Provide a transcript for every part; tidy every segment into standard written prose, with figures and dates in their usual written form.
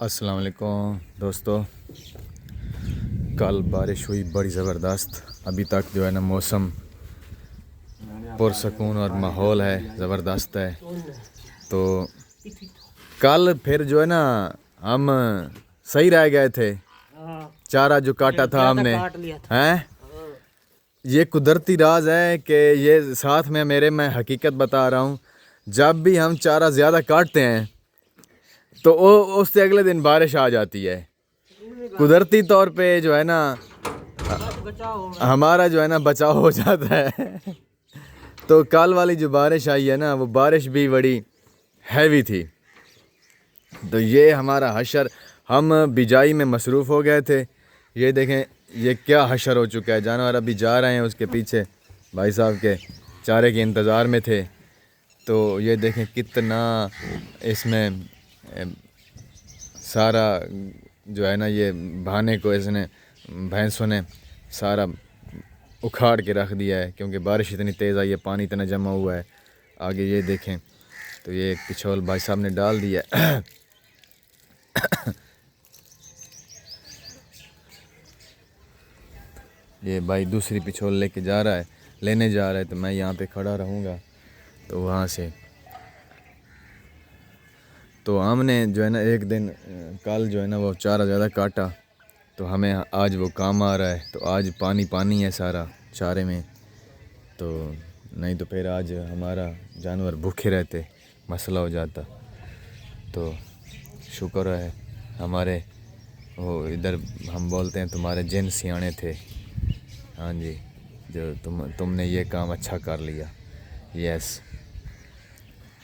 अस्सलाम वालेकुम दोस्तों। कल बारिश हुई बड़ी ज़बरदस्त। अभी तक जो है ना मौसम पुरसकून और माहौल है, ज़बरदस्त है। तो कल फिर जो है ना हम सही रह गए थे। चारा जो काटा था हमने हैं, ये कुदरती राज है कि ये साथ में मेरे मैं हकीकत बता रहा हूँ। जब भी हम चारा ज़्यादा काटते हैं तो उससे अगले दिन बारिश आ जाती है। कुदरती तौर पे जो है ना हमारा जो है ना बचाव हो जाता है। तो कल वाली जो बारिश आई है ना, वो बारिश भी बड़ी हैवी थी। तो ये हमारा हशर, हम बिजाई में मसरूफ़ हो गए थे। ये देखें ये क्या हशर हो चुका है। जानवर अभी जा रहे हैं उसके पीछे, भाई साहब के चारे के इंतज़ार में थे। तो ये देखें कितना इसमें सारा जो है ना ये बहाने को इसने भैंसों ने सारा उखाड़ के रख दिया है, क्योंकि बारिश इतनी तेज़ आई है, पानी इतना जमा हुआ है। आगे ये देखें तो ये एक पिछोल भाई साहब ने डाल दिया है। ये भाई दूसरी पिछोल लेके जा रहा है, लेने जा रहा है। तो मैं यहाँ पे खड़ा रहूँगा। तो वहाँ से तो हमने जो है ना एक दिन कल जो है ना वो चारा ज़्यादा काटा, तो हमें आज वो काम आ रहा है। तो आज पानी पानी है सारा चारे में। तो नहीं तो फिर आज हमारा जानवर भूखे रहते, मसला हो जाता। तो शुक्र है हमारे वो इधर हम बोलते हैं तुम्हारे जिन सियाने थे। हाँ जी, जो तुमने ये काम अच्छा कर लिया। यस।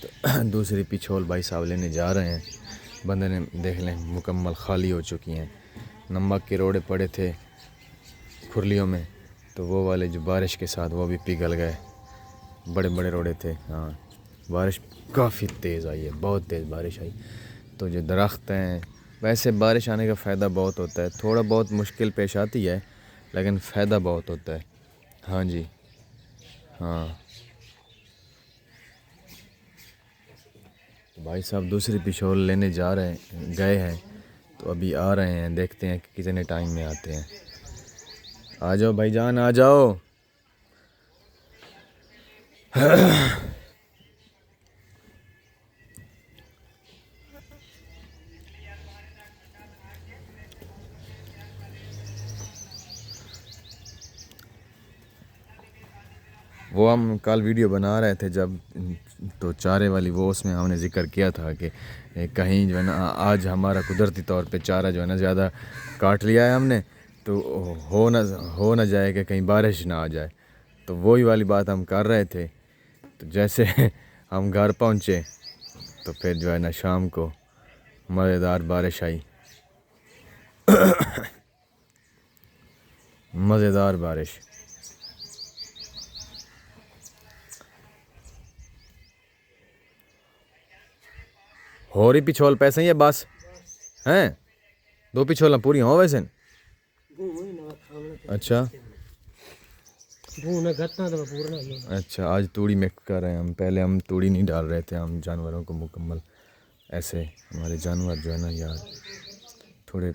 तो दूसरी पिछोल भाई साहब लेने जा रहे हैं। बंदे ने देख लें मुकम्मल खाली हो चुकी हैं। नमक के रोड़े पड़े थे खुरलियों में, तो वो वाले जो बारिश के साथ वो भी पिघल गए। बड़े बड़े रोड़े थे। हाँ, बारिश काफ़ी तेज़ आई है, बहुत तेज़ बारिश आई। तो जो दरख्त हैं, वैसे बारिश आने का फ़ायदा बहुत होता है। थोड़ा बहुत मुश्किल पेश आती है, लेकिन फ़ायदा बहुत होता है। हाँ जी, हाँ। भाई साहब दूसरी पिछोल लेने जा रहे हैं, गए हैं। तो अभी आ रहे हैं, देखते हैं कि कितने टाइम में आते हैं। आ जाओ भाईजान, आ जाओ। वो हम कल वीडियो बना रहे थे जब, तो चारे वाली वो उसमें हमने ज़िक्र किया था कि कहीं जो है ना आज हमारा कुदरती तौर पे चारा जो है ना ज़्यादा काट लिया है हमने, तो हो ना जाए कि कहीं बारिश ना आ जाए। तो वही वाली बात हम कर रहे थे। तो जैसे हम घर पहुँचे तो फिर जो है ना शाम को मज़ेदार बारिश आई। मज़ेदार बारिश। हो रही पिछोल पैसे ही बस हैं, दो पिछोल पूरी हो वैसे। अच्छा अच्छा, आज तूड़ी मिक्स कर रहे हैं हम। पहले हम तूड़ी नहीं डाल रहे थे, हम जानवरों को मुकम्मल ऐसे। हमारे जानवर जो है ना यार थोड़े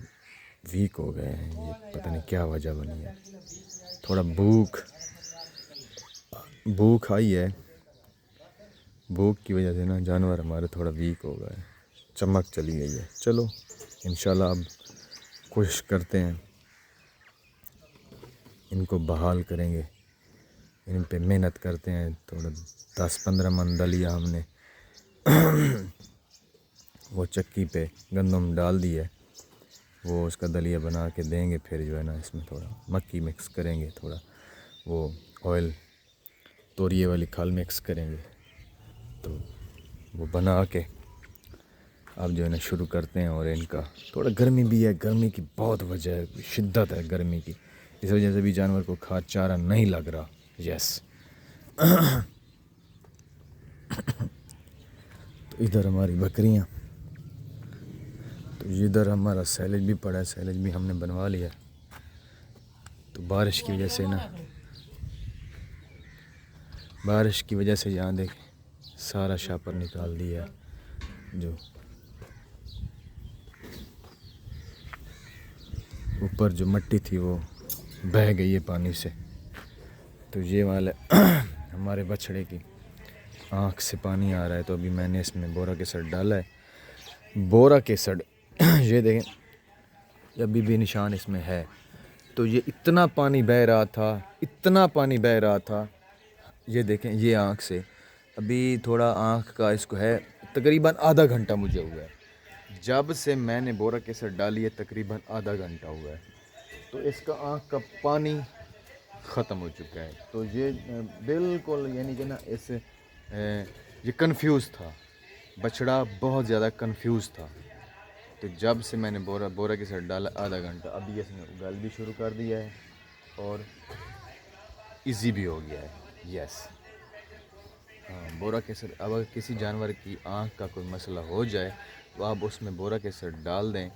वीक हो गए हैं, ये पता नहीं क्या वजह बनी है। थोड़ा भूख आई है। भूख की वजह से ना जानवर हमारे थोड़ा वीक हो गए, चमक चली गई है। चलो इंशाल्लाह अब कोशिश करते हैं, इनको बहाल करेंगे, इन पे मेहनत करते हैं। थोड़ा 10-15 मन दलिया हमने वो चक्की पे गंदम डाल दी है, वो उसका दलिया बना के देंगे। फिर जो है ना इसमें थोड़ा मक्की मिक्स करेंगे, थोड़ा वो ऑयल तोरिए वाली खाल मिक्स करेंगे। तो वो बना के अब जो है ना शुरू करते हैं। और इनका थोड़ा गर्मी भी है, गर्मी की बहुत वजह है, शिद्दत है गर्मी की, इस वजह से भी जानवर को खाद चारा नहीं लग रहा। यस। तो इधर हमारी बकरियां, तो इधर हमारा सैलेज भी पड़ा है, सैलेज भी हमने बनवा लिया। तो बारिश की वजह से ना, बारिश की वजह से यहाँ देखें सारा शापर निकाल दिया है। जो ऊपर जो मिट्टी थी वो बह गई है पानी से। तो ये वाले हमारे बछड़े की आँख से पानी आ रहा है। तो अभी मैंने इसमें बोरा केसर डाला है। बोरा केसर ये देखें अभी भी निशान इसमें है। तो ये इतना पानी बह रहा था, इतना पानी बह रहा था, ये देखें ये आँख से। अभी थोड़ा आँख का इसको है, तकरीबन आधा घंटा मुझे हुआ है जब से मैंने बोरा केसर डाली है, तकरीबन आधा घंटा हुआ है। तो इसका आँख का पानी ख़त्म हो चुका है। तो ये बिल्कुल यानी कि ना इस ये कंफ्यूज था, बछड़ा बहुत ज़्यादा कंफ्यूज था। तो जब से मैंने बोरा केसर डाला आधा घंटा, अभी इसने उगल भी शुरू कर दिया है और इजी भी हो गया है। यस हाँ, बोरा केसर अब अगर किसी जानवर की आँख का कोई मसला हो जाए तो आप उसमें बोरा केसर डाल दें,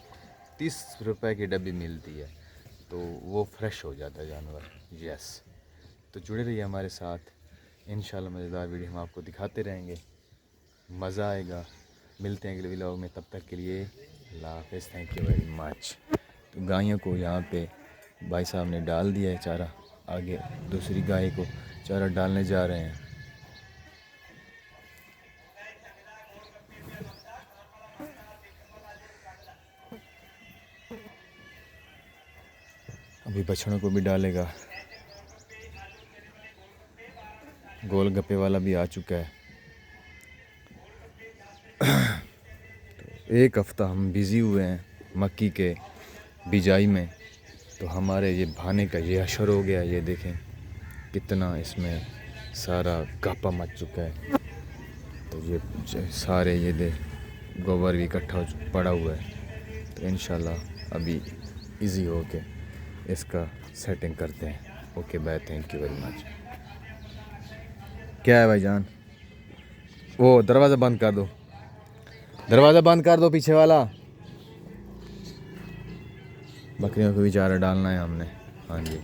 30 रुपए की डब्बी मिलती है, तो वो फ्रेश हो जाता है जानवर। यस तो जुड़े रहिए हमारे साथ, इंशाल्लाह मज़ेदार वीडियो हम आपको दिखाते रहेंगे, मज़ा आएगा। मिलते हैं अगले व्लॉग में, तब तक के लिए अल्लाह हाफ़िज़, थैंक यू वेरी मच। तो गायों को यहाँ पे भाई साहब ने डाल दिया है चारा, आगे दूसरी गाय को चारा डालने जा रहे हैं। अभी बछड़ों को भी डालेगा। गोलगप्पे वाला भी आ चुका है। तो एक हफ़्ता हम बिज़ी हुए हैं मक्की के बिजाई में। तो हमारे ये भाने का ये हशर हो गया, ये देखें कितना इसमें सारा गापा मच चुका है। तो ये सारे ये दे गोबर भी इकट्ठा पड़ा हुआ है। तो इंशाल्लाह अभी इजी हो के इसका सेटिंग करते हैं। Okay bye, thank you very much. क्या है भाईजान? वो दरवाज़ा बंद कर दो, दरवाज़ा बंद कर दो पीछे वाला। बकरियों को भी चारा डालना है हमने। हाँ जी।